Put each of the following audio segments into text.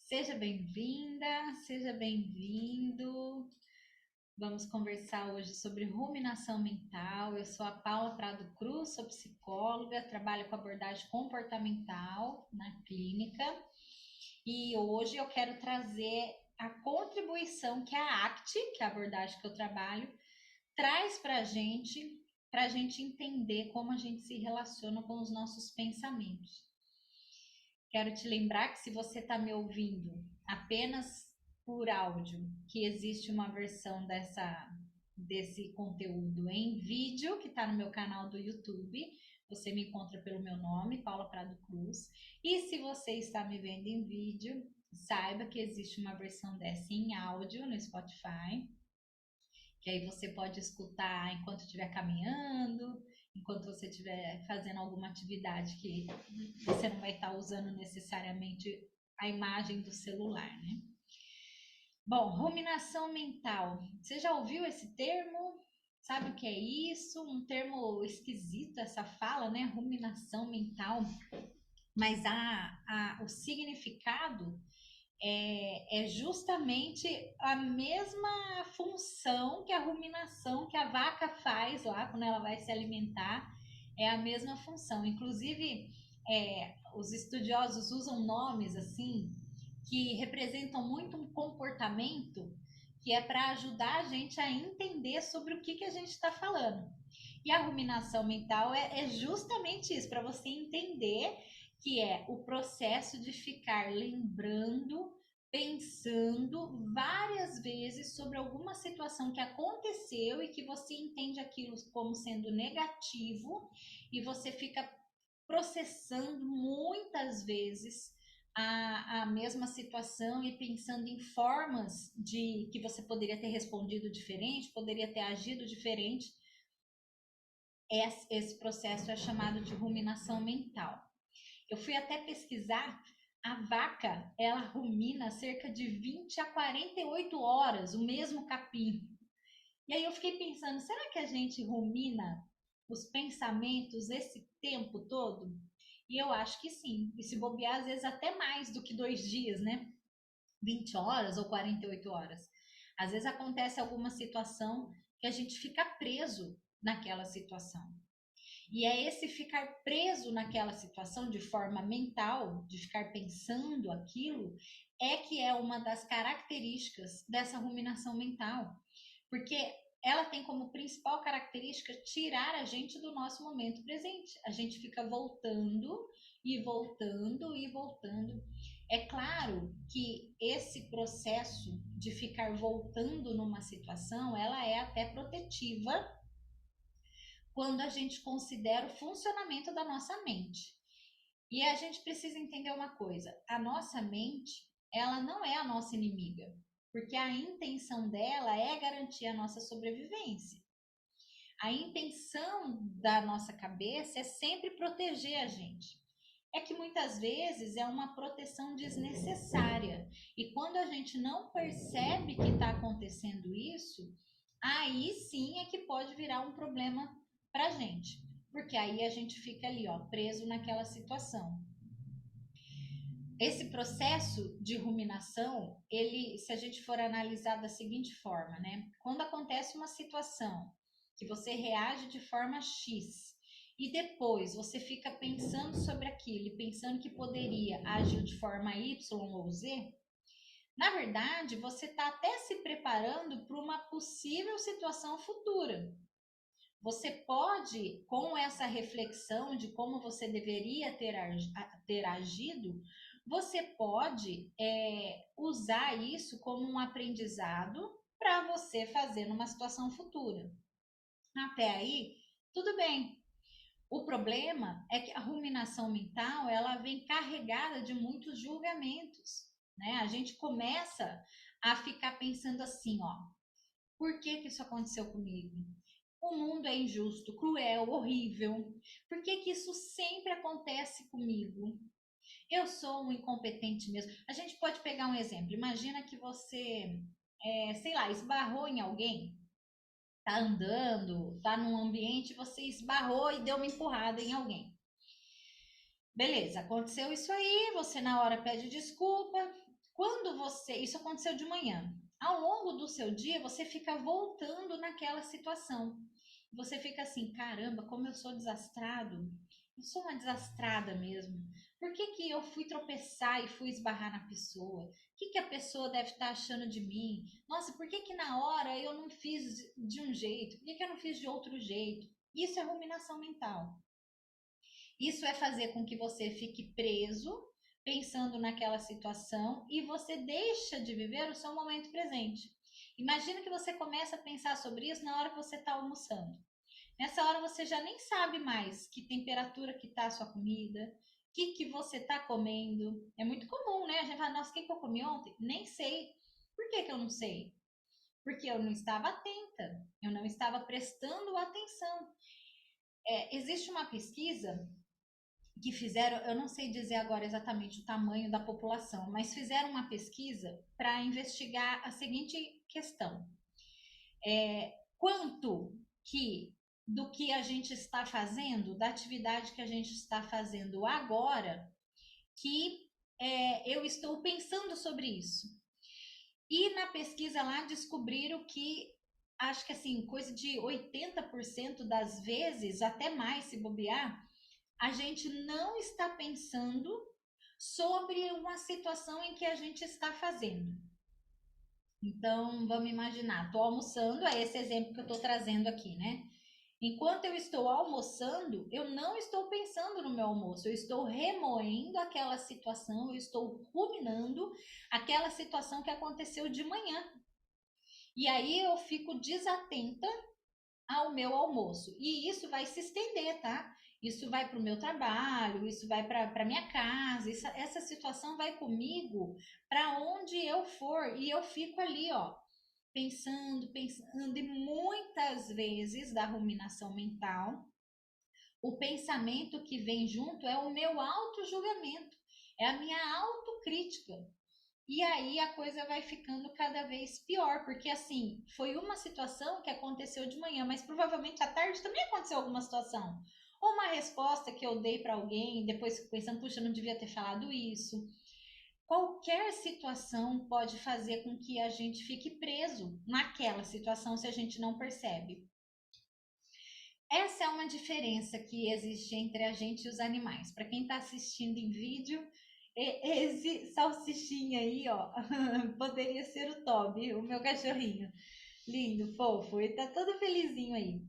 Seja bem-vinda, seja bem-vindo. Vamos conversar hoje sobre ruminação mental. Eu sou a Paula Prado Cruz, sou psicóloga, trabalho com abordagem comportamental na clínica e hoje eu quero trazer a contribuição que a ACT, que é a abordagem que eu trabalho, traz para a gente entender como a gente se relaciona com os nossos pensamentos. Quero te lembrar que se você está me ouvindo apenas por áudio, que existe uma versão desse conteúdo em vídeo que está no meu canal do YouTube. Você me encontra pelo meu nome, Paula Prado Cruz. E se você está me vendo em vídeo, saiba que existe uma versão dessa em áudio no Spotify, que aí você pode escutar enquanto estiver caminhando, enquanto você estiver fazendo alguma atividade que você não vai estar usando necessariamente a imagem do celular, né? Bom, ruminação mental. Você já ouviu esse termo? Sabe o que é isso? Um termo esquisito essa fala, né? Ruminação mental. Mas o significado é justamente a mesma função que a ruminação que a vaca faz lá quando ela vai se alimentar, é a mesma função. Inclusive, os estudiosos usam nomes assim que representam muito um comportamento que é para ajudar a gente a entender sobre o que a gente está falando. E a ruminação mental é justamente isso, para você entender que é o processo de ficar lembrando, pensando várias vezes sobre alguma situação que aconteceu e que você entende aquilo como sendo negativo e você fica processando muitas vezes a mesma situação e pensando em formas de que você poderia ter respondido diferente, poderia ter agido diferente. Esse processo é chamado de ruminação mental. Eu fui até pesquisar, a vaca, ela rumina cerca de 20 a 48 horas o mesmo capim. E aí eu fiquei pensando, será que a gente rumina os pensamentos esse tempo todo? E eu acho que sim. E se bobear, às vezes até mais do que 2 dias, né? 20 horas ou 48 horas. Às vezes acontece alguma situação que a gente fica preso naquela situação. E é esse ficar preso naquela situação de forma mental, de ficar pensando aquilo, é que é uma das características dessa ruminação mental. Porque ela tem como principal característica tirar a gente do nosso momento presente. A gente fica voltando e voltando e voltando. É claro que esse processo de ficar voltando numa situação, ela é até protetiva quando a gente considera o funcionamento da nossa mente. E a gente precisa entender uma coisa: a nossa mente, ela não é a nossa inimiga, porque a intenção dela é garantir a nossa sobrevivência. A intenção da nossa cabeça é sempre proteger a gente. É que muitas vezes é uma proteção desnecessária. E quando a gente não percebe que está acontecendo isso, aí sim é que pode virar um problema para a gente. Porque aí a gente fica ali, ó, preso naquela situação. Esse processo de ruminação, ele, se a gente for analisar da seguinte forma, né? Quando acontece uma situação que você reage de forma X e depois você fica pensando sobre aquilo e pensando que poderia agir de forma Y ou Z, na verdade, você está até se preparando para uma possível situação futura. Você pode, com essa reflexão de como você deveria ter agido, você pode usar isso como um aprendizado para você fazer numa situação futura. Até aí, tudo bem. O problema é que a ruminação mental ela vem carregada de muitos julgamentos, né? A gente começa a ficar pensando assim, ó, por que isso aconteceu comigo? O mundo é injusto, cruel, horrível. Por que isso sempre acontece comigo? Eu sou um incompetente mesmo. A gente pode pegar um exemplo. Imagina que você, sei lá, esbarrou em alguém, tá andando, tá num ambiente, você esbarrou e deu uma empurrada em alguém. Beleza, aconteceu isso aí, você na hora pede desculpa. Isso aconteceu de manhã, ao longo do seu dia, você fica voltando naquela situação. Você fica assim, caramba, como eu sou desastrado. Eu sou uma desastrada mesmo. Por que que eu fui tropeçar e fui esbarrar na pessoa? O que que a pessoa deve estar achando de mim? Nossa, por que que na hora eu não fiz de um jeito? Por que que eu não fiz de outro jeito? Isso é ruminação mental. Isso é fazer com que você fique preso, pensando naquela situação, e você deixa de viver o seu momento presente. Imagina que você começa a pensar sobre isso na hora que você está almoçando. Nessa hora você já nem sabe mais que temperatura que está a sua comida, o que você está comendo. É muito comum, né? A gente fala, nossa, o que eu comi ontem? Nem sei. Por que eu não sei? Porque eu não estava atenta, eu não estava prestando atenção. Existe uma pesquisa que fizeram, eu não sei dizer agora exatamente o tamanho da população, mas fizeram uma pesquisa para investigar a seguinte questão: quanto que do que a gente está fazendo, da atividade que a gente está fazendo agora, que eu estou pensando sobre isso. E na pesquisa lá descobriram que acho que assim, coisa de 80% das vezes, até mais se bobear, a gente não está pensando sobre uma situação em que a gente está fazendo. Então, vamos imaginar, estou almoçando, é esse exemplo que eu estou trazendo aqui, né? Enquanto eu estou almoçando, eu não estou pensando no meu almoço, eu estou remoendo aquela situação, eu estou ruminando aquela situação que aconteceu de manhã. E aí eu fico desatenta ao meu almoço. E isso vai se estender, tá? Isso vai para o meu trabalho, isso vai para a minha casa, essa situação vai comigo para onde eu for e eu fico ali, ó, pensando, pensando, e muitas vezes da ruminação mental, o pensamento que vem junto é o meu auto-julgamento, é a minha autocrítica. E aí a coisa vai ficando cada vez pior, porque assim, foi uma situação que aconteceu de manhã, mas provavelmente à tarde também aconteceu alguma situação. Ou uma resposta que eu dei para alguém, depois pensando, puxa, eu não devia ter falado isso. Qualquer situação pode fazer com que a gente fique preso naquela situação se a gente não percebe. Essa é uma diferença que existe entre a gente e os animais. Para quem está assistindo em vídeo, esse salsichinha aí, ó, poderia ser o Toby, o meu cachorrinho. Lindo, fofo, ele tá todo felizinho aí.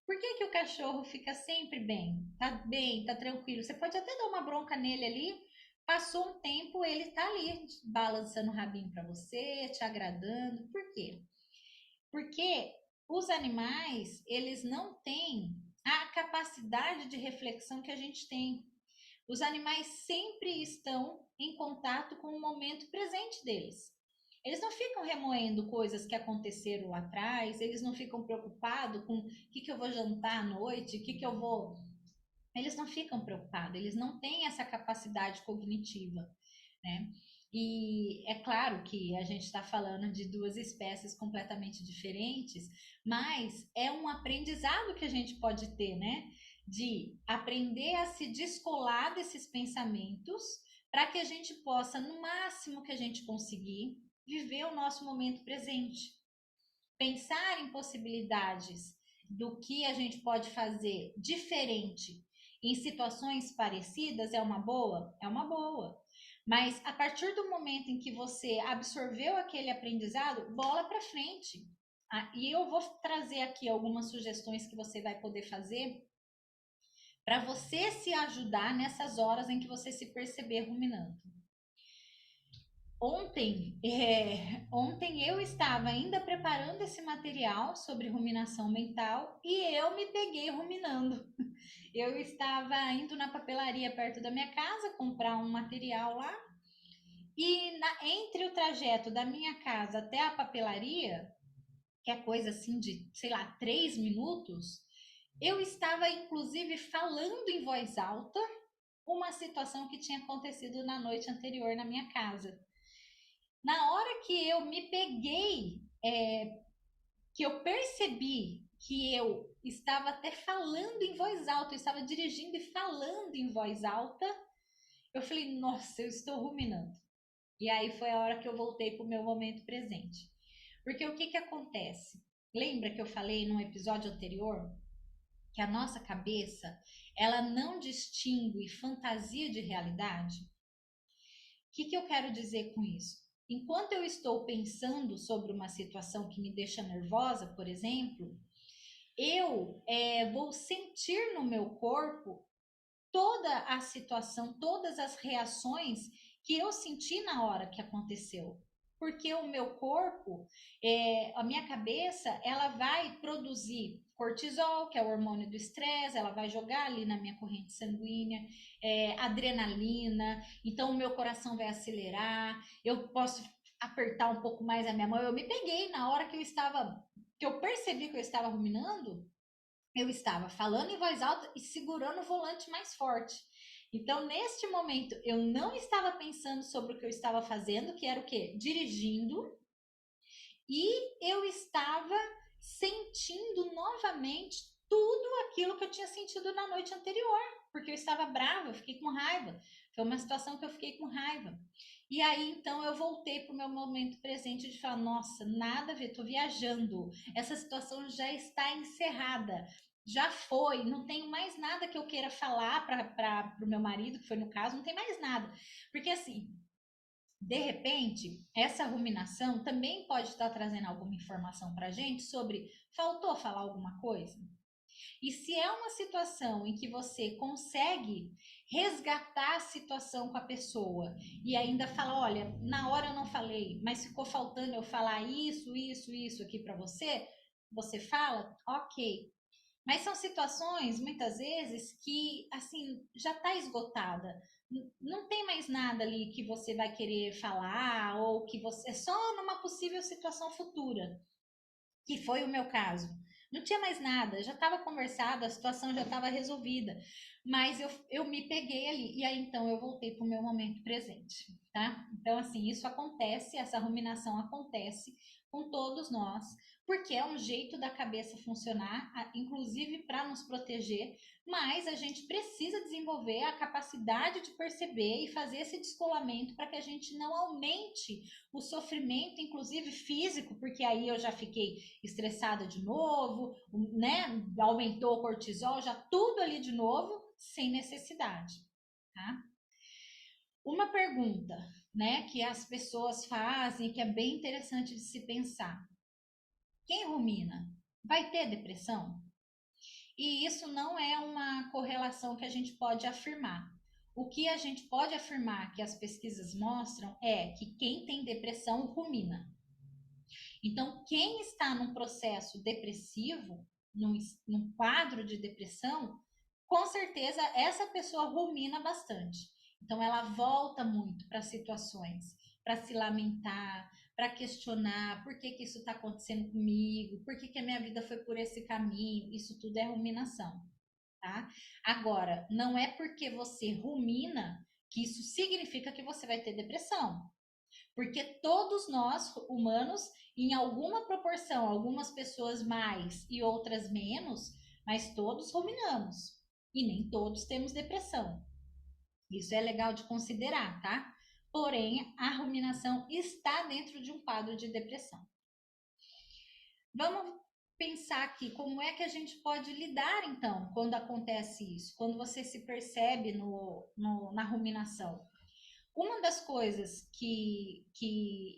Por que que o cachorro fica sempre bem, tá tranquilo? Você pode até dar uma bronca nele ali, passou um tempo, ele tá ali balançando o rabinho para você, te agradando. Por quê? Porque os animais, eles não têm a capacidade de reflexão que a gente tem. Os animais sempre estão em contato com o momento presente deles. Eles não ficam remoendo coisas que aconteceram lá atrás, eles não ficam preocupados com o que eu vou jantar à noite, o que eu vou. Eles não ficam preocupados, eles não têm essa capacidade cognitiva, né? E é claro que a gente está falando de duas espécies completamente diferentes, mas é um aprendizado que a gente pode ter, né? De aprender a se descolar desses pensamentos para que a gente possa, no máximo que a gente conseguir, viver o nosso momento presente. Pensar em possibilidades do que a gente pode fazer diferente em situações parecidas é uma boa? É uma boa. Mas a partir do momento em que você absorveu aquele aprendizado, bola para frente. E eu vou trazer aqui algumas sugestões que você vai poder fazer para você se ajudar nessas horas em que você se perceber ruminando. Ontem eu estava ainda preparando esse material sobre ruminação mental e eu me peguei ruminando. Eu estava indo na papelaria perto da minha casa comprar um material lá e entre o trajeto da minha casa até a papelaria, que é coisa assim de, sei lá, 3 minutos, eu estava inclusive falando em voz alta uma situação que tinha acontecido na noite anterior na minha casa. Na hora que eu me peguei, que eu percebi que eu estava até falando em voz alta, eu estava dirigindo e falando em voz alta, eu falei, nossa, eu estou ruminando. E aí foi a hora que eu voltei para o meu momento presente. Porque o que que acontece? Lembra que eu falei num episódio anterior que a nossa cabeça, ela não distingue fantasia de realidade? O que que eu quero dizer com isso? Enquanto eu estou pensando sobre uma situação que me deixa nervosa, por exemplo, eu vou sentir no meu corpo toda a situação, todas as reações que eu senti na hora que aconteceu. Porque o meu corpo, a minha cabeça, ela vai produzir cortisol, que é o hormônio do estresse, ela vai jogar ali na minha corrente sanguínea, adrenalina, então o meu coração vai acelerar, eu posso apertar um pouco mais a minha mão. Eu me peguei na hora que eu percebi que eu estava ruminando, eu estava falando em voz alta e segurando o volante mais forte. Então, neste momento, eu não estava pensando sobre o que eu estava fazendo, que era o quê? Dirigindo, e eu estava sentindo novamente tudo aquilo que eu tinha sentido na noite anterior, porque eu estava brava, eu fiquei com raiva. Foi uma situação que eu fiquei com raiva. E aí, então, eu voltei para o meu momento presente de falar: nossa, nada a ver, estou viajando. Essa situação já está encerrada. Já foi, não tenho mais nada que eu queira falar para o meu marido, que foi no caso, não tem mais nada. Porque assim, de repente, essa ruminação também pode estar trazendo alguma informação para a gente sobre faltou falar alguma coisa. E se é uma situação em que você consegue resgatar a situação com a pessoa e ainda fala, olha, na hora eu não falei, mas ficou faltando eu falar isso aqui para você, você fala, ok. Mas são situações, muitas vezes, que, assim, já está esgotada. Não tem mais nada ali que você vai querer falar ou que você... É só numa possível situação futura, que foi o meu caso. Não tinha mais nada, já estava conversado, a situação já estava resolvida. Mas eu me peguei ali. E aí, então, eu voltei para o meu momento presente, tá? Então, assim, isso acontece, essa ruminação acontece com todos nós, porque é um jeito da cabeça funcionar, inclusive para nos proteger, mas a gente precisa desenvolver a capacidade de perceber e fazer esse descolamento para que a gente não aumente o sofrimento, inclusive físico, porque aí eu já fiquei estressada de novo, né? Aumentou o cortisol, já tudo ali de novo, sem necessidade, tá? Uma pergunta, né, que as pessoas fazem, que é bem interessante de se pensar. Quem rumina vai ter depressão? E isso não é uma correlação que a gente pode afirmar. O que a gente pode afirmar que as pesquisas mostram é que quem tem depressão rumina. Então, quem está num processo depressivo, num quadro de depressão, com certeza essa pessoa rumina bastante. Então, ela volta muito para situações, para se lamentar, para questionar por que, que isso está acontecendo comigo, por que, que a minha vida foi por esse caminho. Isso tudo é ruminação, tá? Agora, não é porque você rumina que isso significa que você vai ter depressão. Porque todos nós, humanos, em alguma proporção, algumas pessoas mais e outras menos, mas todos ruminamos. E nem todos temos depressão. Isso é legal de considerar, tá? Porém, a ruminação está dentro de um quadro de depressão. Vamos pensar aqui como é que a gente pode lidar, então, quando acontece isso, quando você se percebe na ruminação. Uma das coisas que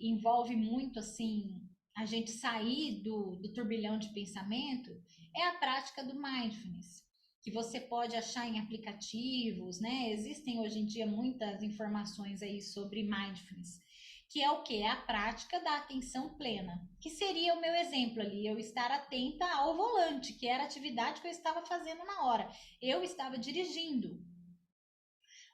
envolve muito assim a gente sair do turbilhão de pensamento é a prática do mindfulness, que você pode achar em aplicativos, né? Existem hoje em dia muitas informações aí sobre mindfulness, que é o que? É a prática da atenção plena, que seria o meu exemplo ali, eu estar atenta ao volante, que era a atividade que eu estava fazendo na hora. Eu estava dirigindo,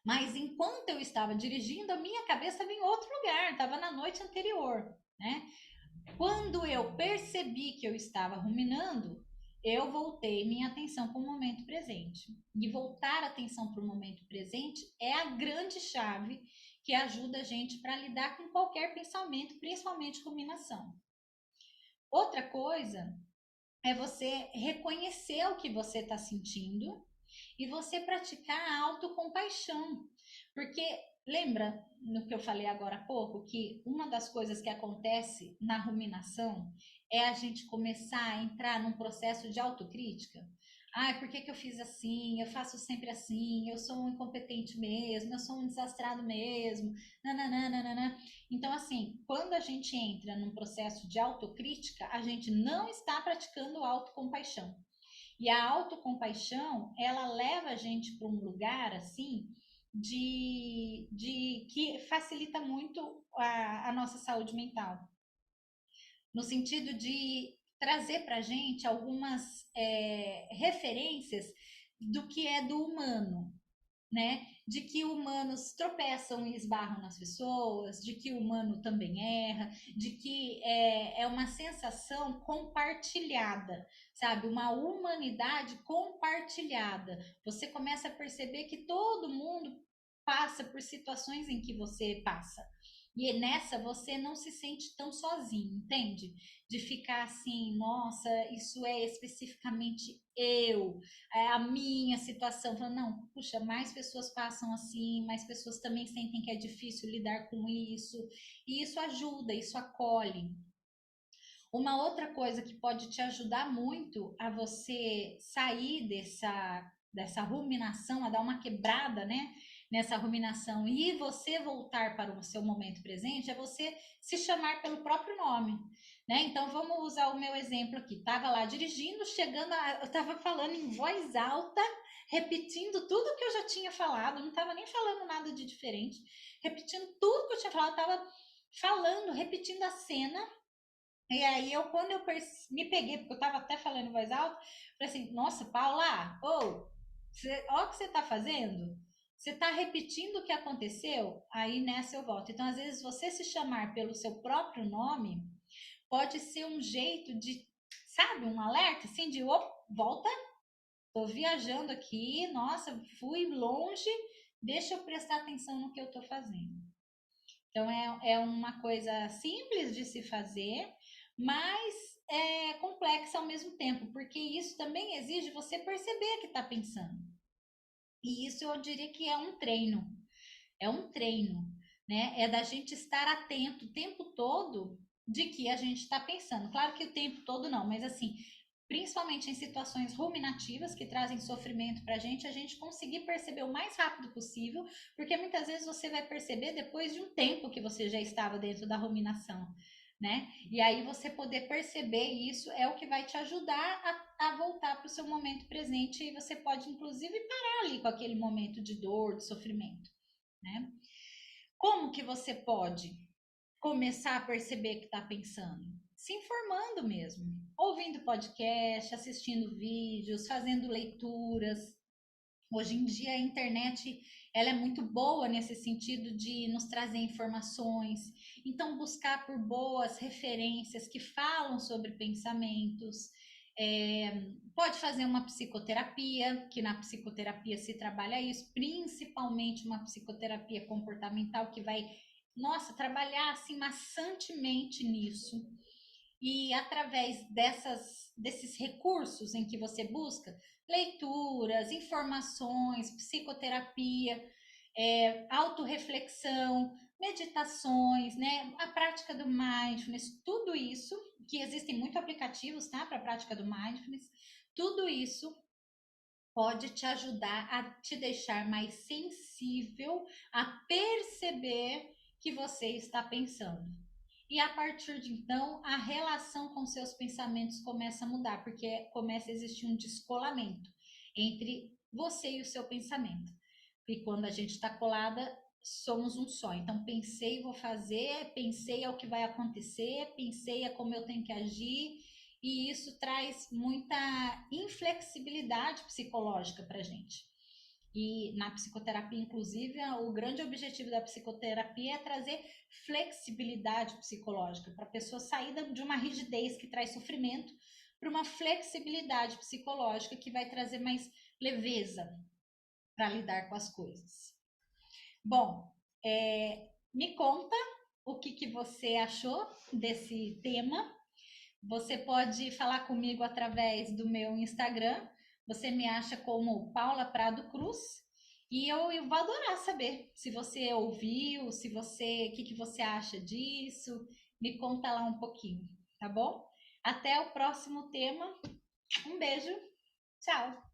mas enquanto eu estava dirigindo, a minha cabeça estava em outro lugar, estava na noite anterior, né? Quando eu percebi que eu estava ruminando, eu voltei minha atenção para o momento presente. E voltar a atenção para o momento presente é a grande chave que ajuda a gente para lidar com qualquer pensamento, principalmente ruminação. Outra coisa é você reconhecer o que você está sentindo e você praticar a autocompaixão. Porque lembra no que eu falei agora há pouco, que uma das coisas que acontece na ruminação é a gente começar a entrar num processo de autocrítica? Ai, por que que eu fiz assim? Eu faço sempre assim, eu sou um incompetente mesmo, eu sou um desastrado mesmo, nananana. Então, assim, quando a gente entra num processo de autocrítica, a gente não está praticando autocompaixão. E a autocompaixão, ela leva a gente para um lugar, assim, de que facilita muito a nossa saúde mental, no sentido de trazer para a gente algumas referências do que é do humano, né? De que humanos tropeçam e esbarram nas pessoas, de que o humano também erra, de que é uma sensação compartilhada, sabe? Uma humanidade compartilhada. Você começa a perceber que todo mundo passa por situações em que você passa. E nessa você não se sente tão sozinho, entende? De ficar assim, nossa, isso é especificamente eu, é a minha situação. Falando, não, puxa, mais pessoas passam assim, mais pessoas também sentem que é difícil lidar com isso. E isso ajuda, isso acolhe. Uma outra coisa que pode te ajudar muito a você sair dessa ruminação, a dar uma quebrada, né? Nessa ruminação e você voltar para o seu momento presente é você se chamar pelo próprio nome, né? Então vamos usar o meu exemplo aqui. Tava lá dirigindo, eu tava falando em voz alta, repetindo tudo que eu já tinha falado, não tava nem falando nada de diferente, repetindo tudo que eu tinha falado, tava falando, repetindo a cena. E aí, quando eu me peguei, porque eu tava até falando em voz alta, falei assim: nossa, Paula, olha o que você tá fazendo? Você tá repetindo o que aconteceu? Aí nessa eu volto. Então, às vezes, você se chamar pelo seu próprio nome pode ser um jeito de, sabe, um alerta assim de: volta, tô viajando aqui, nossa, fui longe, deixa eu prestar atenção no que eu tô fazendo. Então, é uma coisa simples de se fazer, mas é complexa ao mesmo tempo, porque isso também exige você perceber que está pensando. E isso eu diria que é um treino, né? É da gente estar atento o tempo todo de que a gente está pensando. Claro que o tempo todo não, mas assim, principalmente em situações ruminativas que trazem sofrimento para a gente conseguir perceber o mais rápido possível, porque muitas vezes você vai perceber depois de um tempo que você já estava dentro da ruminação, né? E aí você poder perceber isso é o que vai te ajudar a voltar para o seu momento presente e você pode inclusive parar ali com aquele momento de dor, de sofrimento, né? Como que você pode começar a perceber que está pensando? Se informando mesmo, ouvindo podcast, assistindo vídeos, fazendo leituras. Hoje em dia a internet ela é muito boa nesse sentido de nos trazer informações. Então buscar por boas referências que falam sobre pensamentos. Pode fazer uma psicoterapia, que na psicoterapia se trabalha isso, principalmente uma psicoterapia comportamental que vai, nossa, trabalhar assim maçantemente nisso. E através desses recursos em que você busca leituras, informações, psicoterapia, autorreflexão, meditações, né? A prática do mindfulness, tudo isso, que existem muitos aplicativos, tá? Para a prática do mindfulness, tudo isso pode te ajudar a te deixar mais sensível a perceber que você está pensando. E a partir de então, a relação com seus pensamentos começa a mudar, porque começa a existir um descolamento entre você e o seu pensamento. E quando a gente está colada, somos um só. Então, pensei, vou fazer, pensei é o que vai acontecer, pensei é como eu tenho que agir, e isso traz muita inflexibilidade psicológica para a gente. E na psicoterapia, inclusive, o grande objetivo da psicoterapia é trazer flexibilidade psicológica, para a pessoa sair de uma rigidez que traz sofrimento para uma flexibilidade psicológica que vai trazer mais leveza para lidar com as coisas. Bom, me conta o que você achou desse tema. Você pode falar comigo através do meu Instagram, Você me acha como Paula Prado Cruz. E eu vou adorar saber se você ouviu, se você, o que que você acha disso. Me conta lá um pouquinho, tá bom? Até o próximo tema. Um beijo. Tchau.